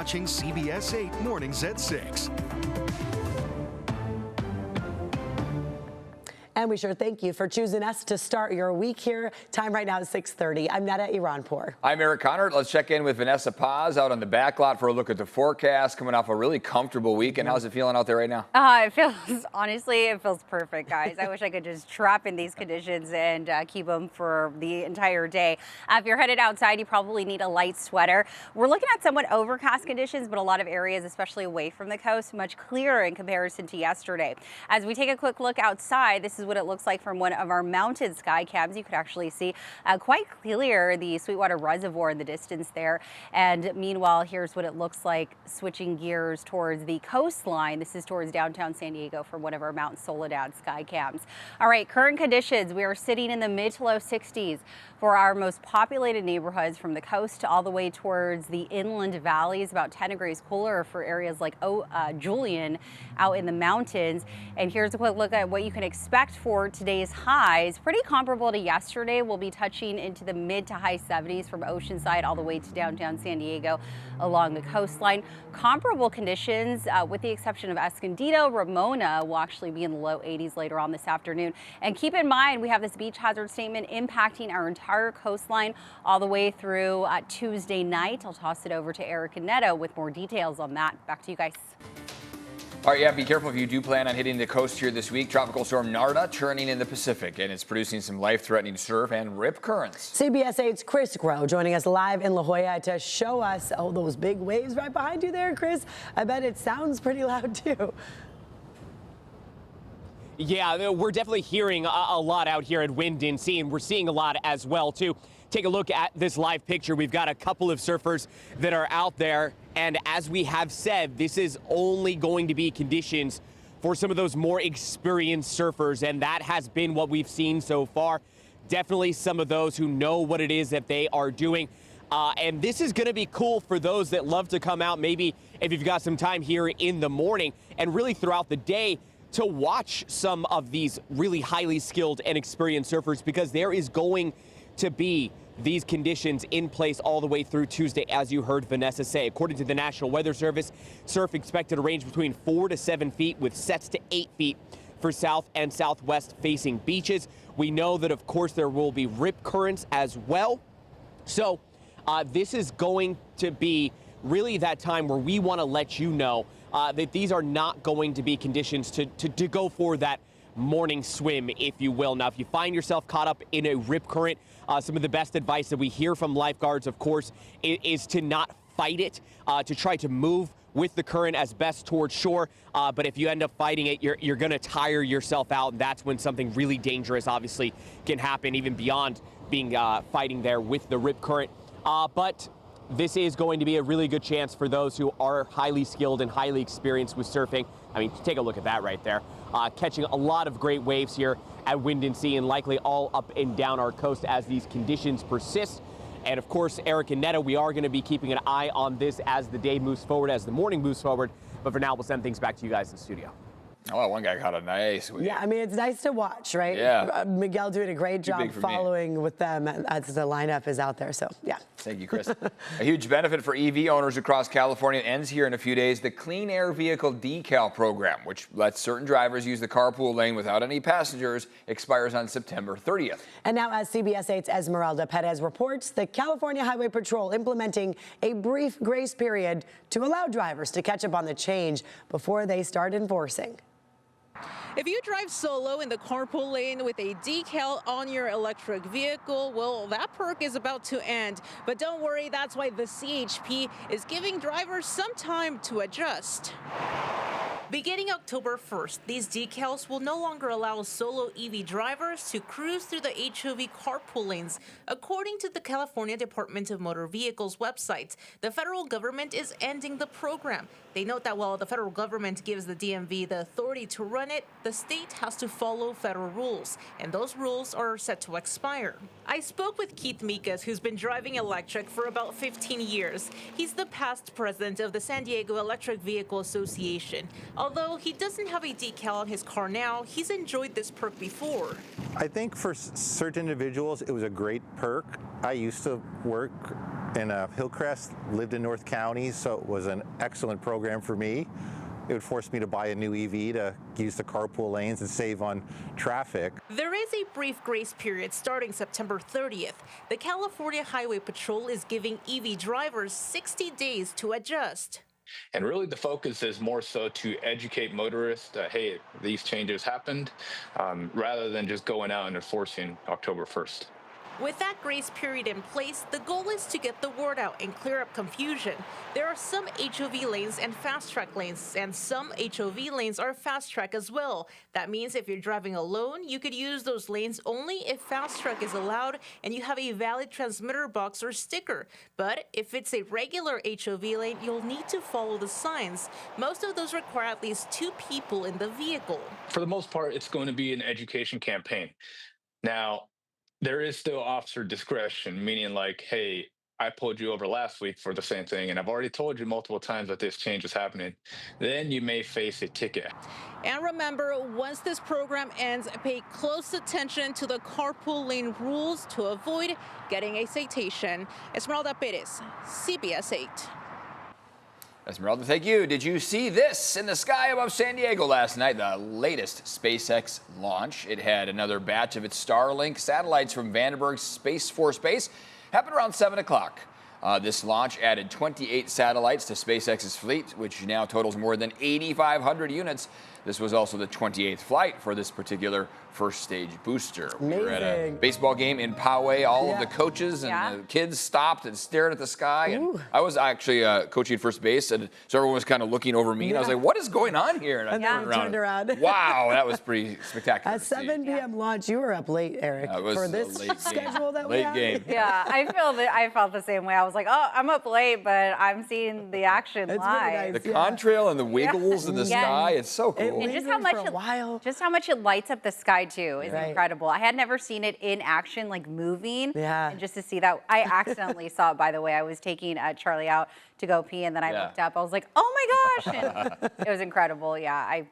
watching CBS 8 Mornings at 6. And we sure thank you for choosing us to start your week here. Time right now is 6:30. I'm Netta Iranpour. I'm Eric Connor. Let's check in with Vanessa Paz out on the back lot for a look at the forecast. Coming off a really comfortable weekend. How's it feeling out there right now? Honestly, it feels perfect, guys. I wish I could just trap in these conditions and keep them for the entire day. If you're headed outside, you probably need a light sweater. We're looking at somewhat overcast conditions, but a lot of areas, especially away from the coast, much clearer in comparison to yesterday. As we take a quick look outside, this is what it looks like from one of our mounted sky cams. You could actually see quite clear the Sweetwater Reservoir in the distance there. And meanwhile, here's what it looks like switching gears towards the coastline. This is towards downtown San Diego from one of our Mount Soledad sky cams. All right, current conditions. We are sitting in the mid to low 60s for our most populated neighborhoods from the coast all the way towards the inland valleys, about 10 degrees cooler for areas like Julian out in the mountains. And here's a quick look at what you can expect for today's highs. Pretty comparable to yesterday. We'll be touching into the mid to high 70s from Oceanside all the way to downtown San Diego along the coastline. Comparable conditions with the exception of Escondido. Ramona will actually be in the low 80s later on this afternoon. And keep in mind, we have this beach hazard statement impacting our entire coastline all the way through Tuesday night. I'll toss it over to Eric and Neto with more details on that. Back to you guys. All right, yeah, be careful if you do plan on hitting the coast here this week. Tropical storm Narda churning in the Pacific, and it's producing some life-threatening surf and rip currents. CBS 8's Chris Grow joining us live in La Jolla to show us, those big waves right behind you there, Chris. I bet it sounds pretty loud, too. Yeah, we're definitely hearing a lot out here at Wind and Sea, and we're seeing a lot as well, too. Take a look at this live picture. We've got a couple of surfers that are out there. And as we have said, this is only going to be conditions for some of those more experienced surfers. And that has been what we've seen so far. Definitely some of those who know what it is that they are doing. And this is going to be cool for those that love to come out, maybe if you've got some time here in the morning and really throughout the day to watch some of these really highly skilled and experienced surfers, because there is going to be these conditions in place all the way through Tuesday, as you heard Vanessa say. According to the National Weather Service, surf expected to range between 4 to 7 feet with sets to 8 feet for south and southwest facing beaches. We know that, of course, there will be rip currents as well. So this is going to be really that time where we want to let you know that these are not going to be conditions to go for that morning swim, if you will. Now, if you find yourself caught up in a rip current, some of the best advice that we hear from lifeguards, of course, is to not fight it, to try to move with the current as best towards shore. But if you end up fighting it, you're going to tire yourself out, and that's when something really dangerous obviously can happen, even beyond being fighting there with the rip current. But this is going to be a really good chance for those who are highly skilled and highly experienced with surfing. I mean, take a look at that right there. Catching a lot of great waves here at Wind and Sea, and likely all up and down our coast as these conditions persist. And of course, Eric and Netta, we are going to be keeping an eye on this as the day moves forward, as the morning moves forward. But for now, we'll send things back to you guys in the studio. Oh, one guy caught a nice wave. Yeah, I mean, it's nice to watch, right? Yeah. Miguel doing a great job following with them as the lineup is out there. So, yeah. Thank you, Chris. A huge benefit for EV owners across California ends here in a few days. The Clean Air Vehicle Decal Program, which lets certain drivers use the carpool lane without any passengers, expires on September 30th. And now, as CBS 8's Esmeralda Perez reports, the California Highway Patrol implementing a brief grace period to allow drivers to catch up on the change before they start enforcing. If you drive solo in the carpool lane with a decal on your electric vehicle, well, that perk is about to end. But don't worry, that's why the CHP is giving drivers some time to adjust. Beginning October 1st, these decals will no longer allow solo EV drivers to cruise through the HOV carpool lanes. According to the California Department of Motor Vehicles website, the federal government is ending the program. They note that while the federal government gives the DMV the authority to run it, the state has to follow federal rules, and those rules are set to expire. I spoke with Keith Mikas, who's been driving electric for about 15 years. He's the past president of the San Diego Electric Vehicle Association. Although he doesn't have a decal on his car now, he's enjoyed this perk before. I think for certain individuals, it was a great perk. I used to work in Hillcrest, lived in North County, so it was an excellent program for me. It would force me to buy a new EV to use the carpool lanes and save on traffic. There is a brief grace period starting September 30th. The California Highway Patrol is giving EV drivers 60 days to adjust. And really the focus is more so to educate motorists that, hey, these changes happened, rather than just going out and enforcing October 1st. With that grace period in place, the goal is to get the word out and clear up confusion. There are some HOV lanes and fast track lanes, and some HOV lanes are fast track as well. That means if you're driving alone, you could use those lanes only if fast track is allowed and you have a valid transmitter box or sticker. But if it's a regular HOV lane, you'll need to follow the signs. Most of those require at least 2 people in the vehicle. For the most part, it's going to be an education campaign. Now, there is still officer discretion, meaning like, hey, I pulled you over last week for the same thing, and I've already told you multiple times that this change is happening. Then you may face a ticket. And remember, once this program ends, pay close attention to the carpool lane rules to avoid getting a citation. Esmeralda Perez, CBS 8. Esmeralda, thank you. Did you see this in the sky above San Diego last night? The latest SpaceX launch. It had another batch of its Starlink satellites from Vandenberg Space Force Base. Happened around 7 o'clock. This launch added 28 satellites to SpaceX's fleet, which now totals more than 8,500 units. This was also the 28th flight for this particular first stage booster. We were at a baseball game in Poway. All of the coaches and the kids stopped and stared at the sky. And I was actually coaching first base, and so everyone was kind of of looking over me. And I was like, what is going on here? And I turned around. Wow, that was pretty spectacular. At 7 p.m. launch, you were up late, Eric, for this schedule that we had. Late game. Yeah, I felt the same way. I was like, oh, I'm up late, but I'm seeing the action live. Really nice, the contrail and the wiggles in the sky, it's so cool. And just how much it lights up the sky too is incredible. I had never seen it in action, like moving. Yeah. And just to see that, I accidentally saw it, by the way. I was taking Charlie out to go pee, and then I looked up. I was like, oh my gosh. And it was incredible. Yeah, I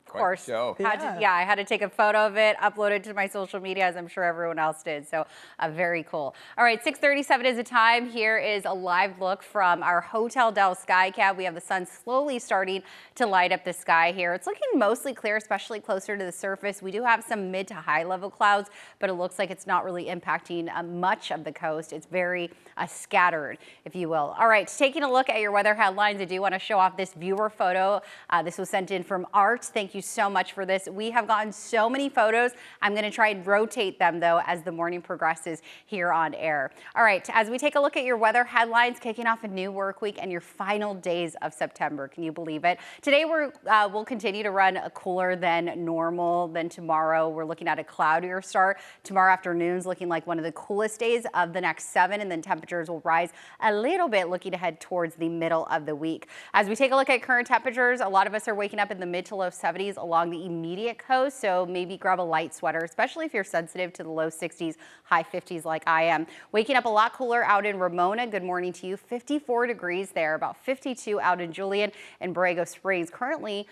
of course, I had to take a photo of it, upload it to my social media, as I'm sure everyone else did. So very cool. All right, 6:37 is the time. Here is a live look from our Hotel Del Sky Cab. We have the sun slowly starting to light up the sky here. It's looking mostly clear, especially closer to the surface. We do have some mid to high level clouds, but it looks like it's not really impacting much of the coast. It's very scattered, if you will. All right, taking a look at your weather headlines, I do want to show off this viewer photo. This was sent in from Art. Thank you so much for this. We have gotten so many photos. I'm going to try and rotate them, though, as the morning progresses here on air. All right, as we take a look at your weather headlines, kicking off a new work week and your final days of September. Can you believe it? Today, we'll continue to run cooler than normal. Then tomorrow, we're looking at a cloudier start. Tomorrow afternoon's looking like one of the coolest days of the next 7, and then temperatures will rise a little bit, looking ahead towards the middle of the week. As we take a look at current temperatures, a lot of us are waking up in the mid to low 70s along the immediate coast, so maybe grab a light sweater, especially if you're sensitive to the low 60s, high 50s like I am. Waking up a lot cooler out in Ramona. Good morning to you. 54 degrees there, about 52 out in Julian and Borrego Springs. Currently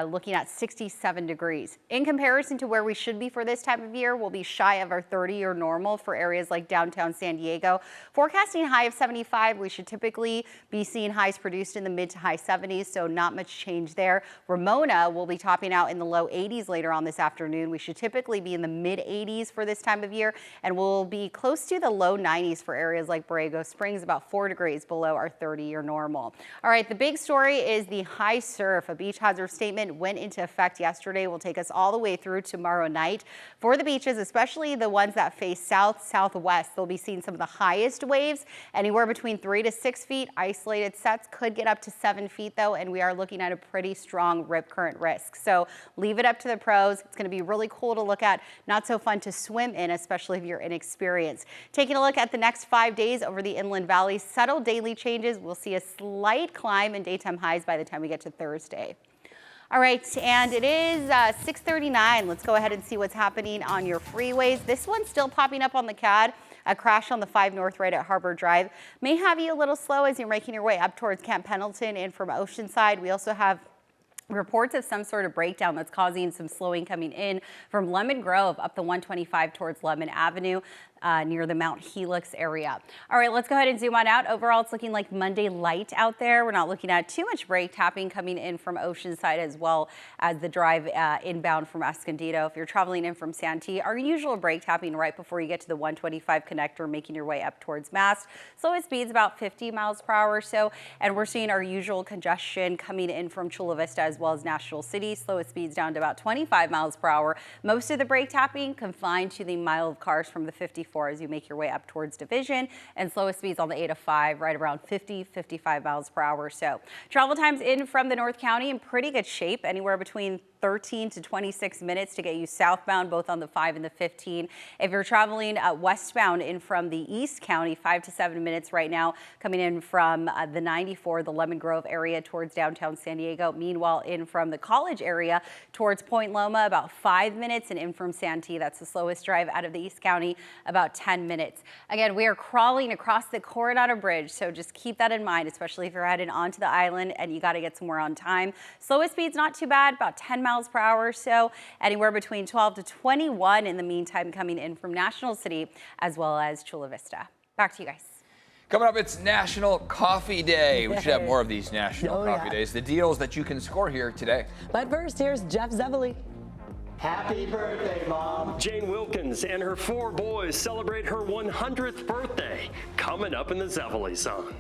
looking at 67 degrees. In comparison to where we should be for this time of year, we'll be shy of our 30-year normal for areas like downtown San Diego. Forecasting high of 75. We should typically be seeing highs produced in the mid to high 70s, so not much change there. Ramona will be topping out in the low 80s later on this afternoon. We should typically be in the mid 80s for this time of year, and we'll be close to the low 90s for areas like Borrego Springs, about 4 degrees below our 30-year normal. All right, the big story is the high surf. A beach hazard statement went into effect yesterday. Will take us all the way through tomorrow night. For the beaches, especially the ones that face south, southwest, they'll be seeing some of the highest waves, anywhere between 3 to 6 feet. Isolated sets could get up to 7 feet though, and we are looking at a pretty strong rip current risk. So leave it up to the pros. It's going to be really cool to look at, not so fun to swim in, especially if you're inexperienced. Taking a look at the next 5 days over the inland valley, subtle daily changes. We'll see a slight climb in daytime highs by the time we get to Thursday. All right, and it is 6:39. Let's go ahead and see what's happening on your freeways. This one's still popping up on the CAD. A crash on the 5 North right at Harbor Drive may have you a little slow as you're making your way up towards Camp Pendleton and from Oceanside. We also have reports of some sort of breakdown that's causing some slowing coming in from Lemon Grove up the 125 towards Lemon Avenue. near the Mount Helix area. All right, let's go ahead and zoom on out. Overall, it's looking like Monday light out there. We're not looking at too much brake tapping coming in from Oceanside as well as the drive inbound from Escondido. If you're traveling in from Santee, our usual brake tapping right before you get to the 125 connector, making your way up towards Mast. Slowest speeds about 50 miles per hour or so, and we're seeing our usual congestion coming in from Chula Vista as well as National City. Slowest speeds down to about 25 miles per hour. Most of the brake tapping confined to the mile of cars from the 54 as you make your way up towards Division, and slowest speeds on the 805 right around 55 miles per hour or so. Travel times in from the North County in pretty good shape, anywhere between 13 to 26 minutes to get you southbound, both on the 5 and the 15. If you're traveling westbound in from the East County, 5 to 7 minutes right now, coming in from the 94, the Lemon Grove area towards downtown San Diego. Meanwhile, in from the College area towards Point Loma, about 5 minutes, and in from Santee, that's the slowest drive out of the East County, about 10 minutes. Again, we are crawling across the Coronado Bridge, so just keep that in mind, especially if you're headed onto the island and you got to get somewhere on time. Slowest speed's not too bad, about 10 miles per hour or so, anywhere between 12 to 21 in the meantime coming in from National City as well as Chula Vista. Back to you guys. Coming up, it's National Coffee Day. We should have more of these National Coffee Days. The deals that you can score here today. But first, here's Jeff Zevely. Happy birthday, Mom. Jane Wilkins and her 4 boys celebrate her 100th birthday coming up in the Zevely Zone.